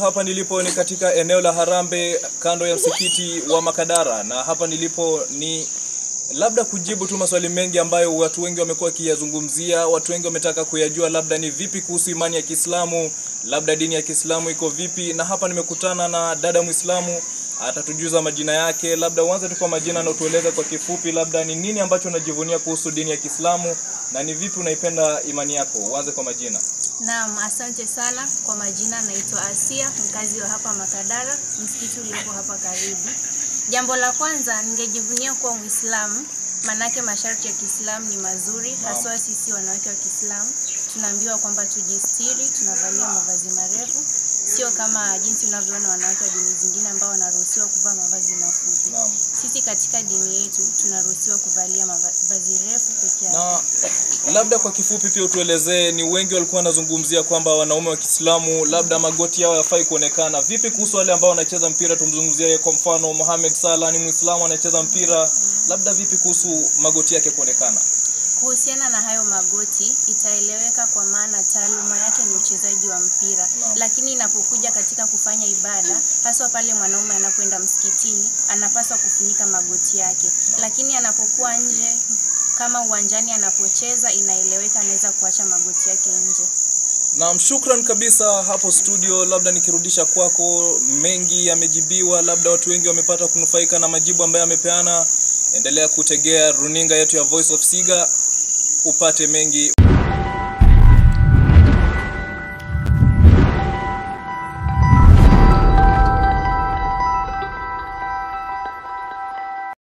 Hapa nilipo ni katika eneo la Harambee kando ya msikiti wa Makadara, na hapa nilipo ni labda kujibu tu maswali mengi ambayo watu wengi wamekuwa kiyazungumzia. Watu wengi wametaka kuyajua labda ni vipi kuhusu imani ya Kiislamu, labda dini ya Kiislamu iko vipi, na hapa nimekutana na dada Muislamu. Atatujuza majina yake. Labda uanze tu kwa majina na utueleze kwa kifupi labda ni nini ambacho unajivunia kuhusu dini ya Kiislamu na ni vipi unaipenda imani yako. Uanze kwa majina. Naam, asante sana. Kwa majina naitwa Asia, mkazi wa hapa Makadara, msikiti uliopo hapa karibu. Jambo la kwanza, ningejivunia kuwa Muislamu, manake masharti ya Kiislamu ni mazuri, haswa sisi wanawake wa Kiislamu. Tunaambiwa kwamba tujistiri, tunavalia mavazi marefu, sio kama jinsi unavyoona wanawake wa dini zingine ambao wanaruhusiwa kuvaa mavazi mafupi. Sisi katika dini yetu tunaruhusiwa kuvalia mavazi refu pekee yake. Na labda kwa kifupi pia utuelezee, ni wengi walikuwa wanazungumzia kwamba wanaume wa Kiislamu labda magoti yao yafai kuonekana. Vipi kuhusu wale ambao wanacheza mpira? Tumzungumzie kwa mfano Mohamed Salah, ni Muislamu anacheza mpira, labda vipi kuhusu magoti yake kuonekana? Kuhusiana na hayo magoti, itaeleweka kwa maana taaluma yake ni uchezaji wa mpira. Lakini inapokuja katika kufanya ibada, haswa pale mwanaume anapoenda msikitini, anapaswa kufunika magoti yake. Lakini anapokuwa nje kama uwanjani anapocheza, inaeleweka anaweza kuacha magoti yake nje. Naam, shukran kabisa hapo studio. Labda nikirudisha kwako, mengi yamejibiwa, labda watu wengi wamepata kunufaika na majibu ambayo amepeana. Endelea kutegea runinga yetu ya Voice of Siga upate mengi.